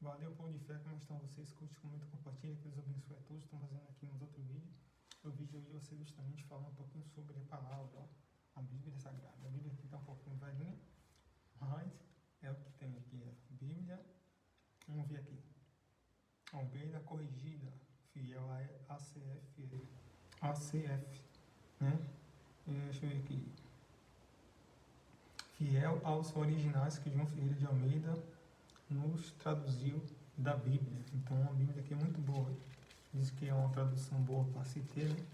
Valeu, povo de fé, como estão vocês? Curte, comenta, compartilha, que Deus abençoe a todos. Estão fazendo aqui nos outros vídeos. O vídeo de hoje vai ser justamente falar um pouquinho sobre a palavra, ó, a Bíblia Sagrada. A Bíblia aqui está um pouquinho velhinha, mas é o que tem aqui, a Bíblia. Vamos ver aqui. Almeida Corrigida, fiel a ACF, né? Deixa eu ver aqui. Fiel aos originais que João Ferreira de Almeida nos traduziu da Bíblia. Então a Bíblia aqui é muito boa. Diz que é uma tradução boa para se ter, né?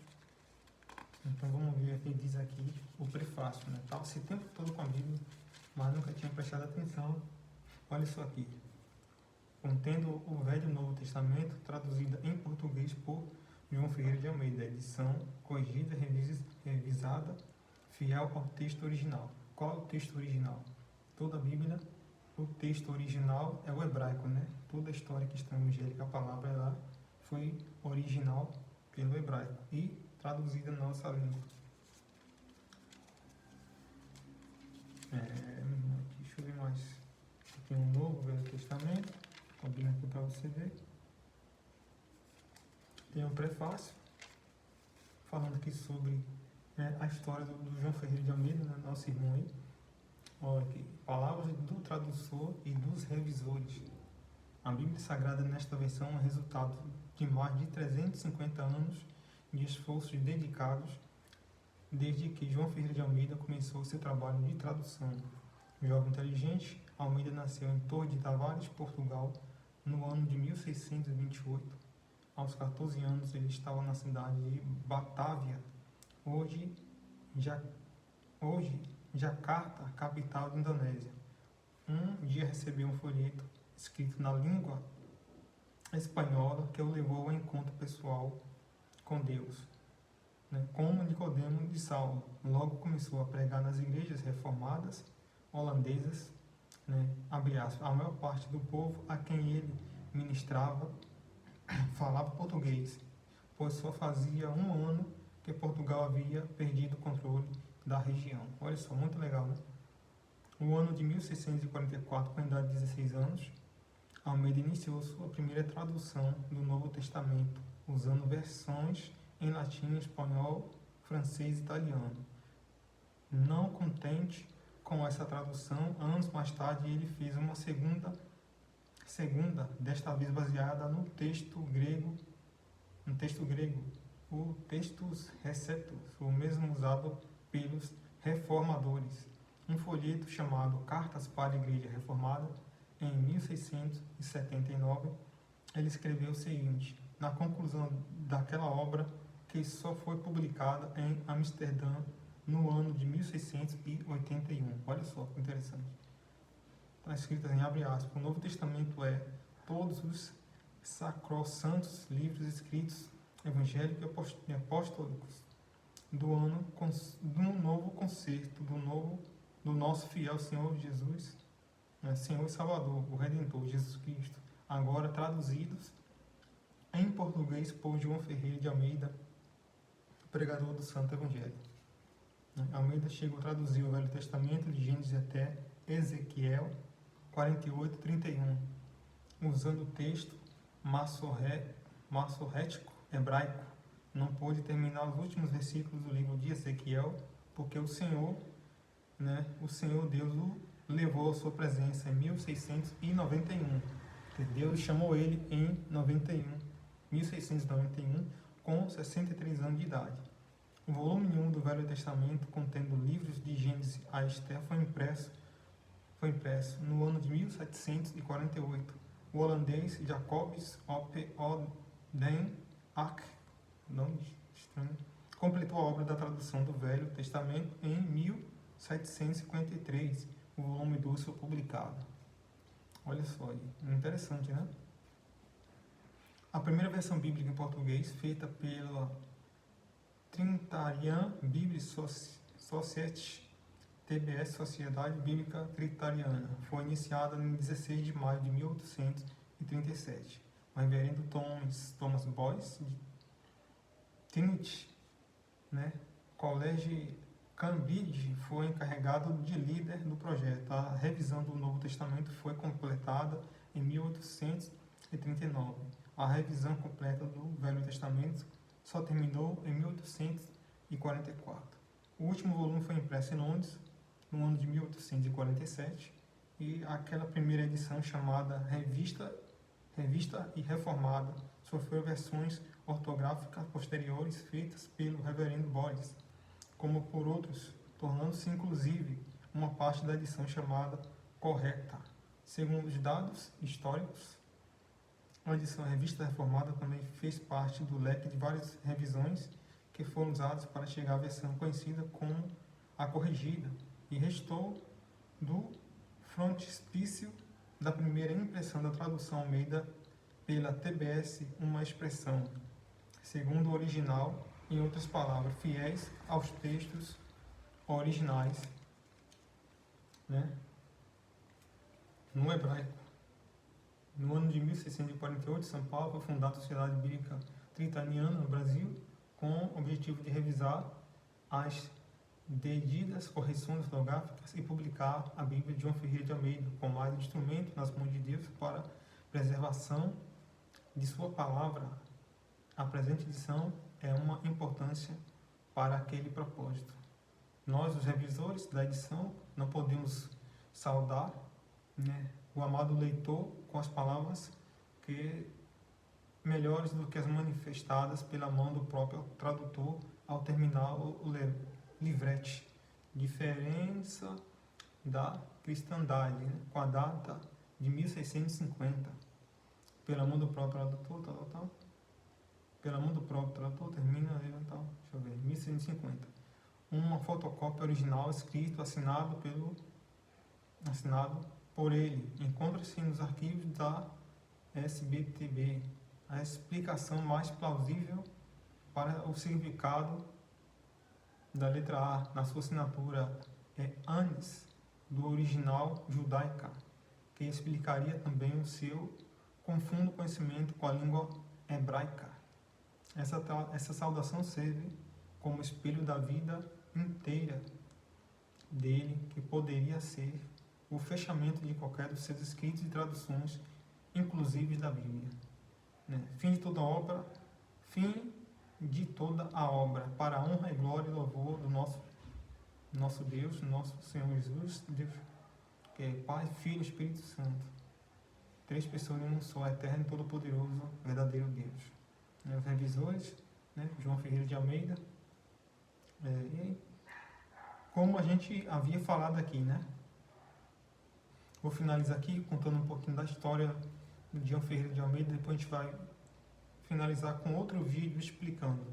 Então vamos ver o que diz aqui o prefácio, né? Estava esse tempo todo com a Bíblia, mas nunca tinha prestado atenção. Olha isso aqui. Contendo o Velho e o Novo Testamento, traduzida em português por João Ferreira de Almeida, edição corrigida, revisada, fiel ao texto original. Qual é o texto original? Toda a Bíblia, o texto original é o hebraico, né? Toda a história cristã evangélica, a palavra lá foi original pelo hebraico e traduzida na nossa língua. Deixa eu ver mais. Tem um novo Velho Testamento, estou abrindo aqui para você ver. Tem um prefácio falando aqui sobre a história do João Ferreira de Almeida, né, nosso irmão aí. Olha aqui, palavras do tradutor e dos revisores. A Bíblia Sagrada nesta versão é resultado de mais de 350 anos de esforços dedicados desde que João Ferreira de Almeida começou seu trabalho de tradução. Jovem inteligente, Almeida nasceu em Torre de Tavares, Portugal, no ano de 1628. Aos 14 anos ele estava na cidade de Batávia, hoje Jakarta, capital da Indonésia. Um dia recebeu um folheto escrito na língua espanhola que o levou ao encontro pessoal com Deus. Como Nicodemo de Saulo, logo começou a pregar nas igrejas reformadas holandesas, abre aspas, a maior parte do povo a quem ele ministrava falava português, pois só fazia um ano que Portugal havia perdido o controle da região. Olha só, muito legal, né? No ano de 1644, com a idade de 16 anos, Almeida iniciou sua primeira tradução do Novo Testamento, usando versões em latim, espanhol, francês e italiano. Não contente com essa tradução, anos mais tarde ele fez uma segunda, desta vez baseada no texto grego, o Textus Receptus, o mesmo usado pelos reformadores. Um folheto chamado Cartas para a Igreja Reformada, em 1679, ele escreveu o seguinte, na conclusão daquela obra, que só foi publicada em Amsterdã no ano de 1681. Olha só que interessante. Está escrito em abre aspas, o Novo Testamento é todos os sacrossantos livros escritos evangélicos e apostólicos do novo concerto do nosso fiel Senhor Jesus, Senhor e Salvador, o Redentor, Jesus Cristo, agora traduzidos em português por João Ferreira de Almeida, pregador do Santo Evangelho. Almeida chegou a traduzir o Velho Testamento de Gênesis até Ezequiel 48:31, usando o texto massorrético hebraico. Não pôde terminar os últimos versículos do livro de Ezequiel, porque o Senhor Deus o levou à sua presença em 1691. Deus chamou ele em 1691, com 63 anos de idade. O volume 1 do Velho Testamento, contendo livros de Gênesis a Esther, foi impresso no ano de 1748. O holandês Jacobus den Ark, nome estranho, completou a obra da tradução do Velho Testamento em 1753. O volume 2 foi publicado. Olha só aí, interessante, né? A primeira versão bíblica em português, feita pela Trinitarian Bible Society, TBS, Sociedade Bíblica Trinitariana, foi iniciada em 16 de maio de 1837. O reverendo Thomas Boyce, de Trinity, College Cambridge, foi encarregado de líder do projeto. A revisão do Novo Testamento foi completada em 1839. A revisão completa do Velho Testamento só terminou em 1844. O último volume foi impresso em Londres, no ano de 1847, e aquela primeira edição, chamada Revista e Reformada, sofreu versões ortográficas posteriores feitas pelo reverendo Boyce, como por outros, tornando-se inclusive uma parte da edição chamada correta. Segundo os dados históricos, a edição Revista Reformada também fez parte do leque de várias revisões que foram usadas para chegar à versão conhecida como a corrigida, e restou do frontispício da primeira impressão da tradução Almeida pela TBS uma expressão, segundo o original, em outras palavras, fiéis aos textos originais, né? No hebraico. No ano de 1648, São Paulo foi fundada a Sociedade Bíblica Tritaniana no Brasil, com o objetivo de revisar as devidas correções ortográficas e publicar a Bíblia de João Ferreira de Almeida como mais um instrumento nas mãos de Deus para a preservação de sua palavra. A presente edição é uma importância para aquele propósito. Nós, os revisores da edição, não podemos saudar, né, o amado leitor com as palavras que melhores do que as manifestadas pela mão do próprio tradutor ao terminar o livrete. Diferença da cristandade, né, com a data de 1650. Pela mão do próprio tradutor, pela mão do próprio tradutor, termina, deixa eu ver, 1650. Uma fotocópia original, escrito, assinado por ele. Encontra-se nos arquivos da SBTB. A explicação mais plausível para o significado da letra A na sua assinatura é antes do original judaica, que explicaria também o seu profundo conhecimento com a língua hebraica. Essa saudação serve como espelho da vida inteira dele, que poderia ser o fechamento de qualquer dos seus escritos e traduções, inclusive da Bíblia. Fim de toda a obra, para a honra e glória e louvor do nosso Deus, nosso Senhor Jesus, Deus, que é Pai, Filho e Espírito Santo. 3 pessoas em um só, eterno e todo-poderoso, verdadeiro Deus. Os revisores, João Ferreira de Almeida. E como a gente havia falado aqui, Vou finalizar aqui contando um pouquinho da história do João Ferreira de Almeida, depois a gente vai finalizar com outro vídeo explicando.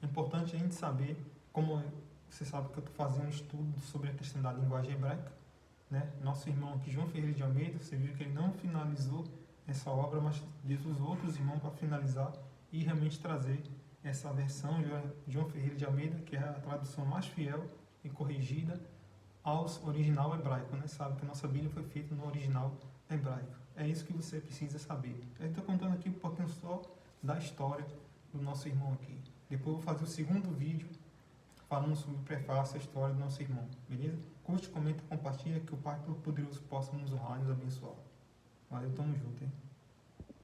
É importante a gente saber, como você sabe que eu estou fazendo um estudo sobre a questão da linguagem hebraica, Nosso irmão aqui, João Ferreira de Almeida, você viu que ele não finalizou essa obra, mas disse os outros irmãos para finalizar e realmente trazer essa versão de João Ferreira de Almeida, que é a tradução mais fiel e corrigida aos original hebraico, Sabe que a nossa Bíblia foi feita no original hebraico. É isso que você precisa saber. Eu estou contando aqui um pouquinho só da história do nosso irmão aqui. Depois eu vou fazer o segundo vídeo falando sobre o prefácio, a história do nosso irmão, beleza? Curte, comenta, compartilha, que o Pai Todo-Poderoso possa nos honrar e nos abençoar. Valeu, tamo junto, hein?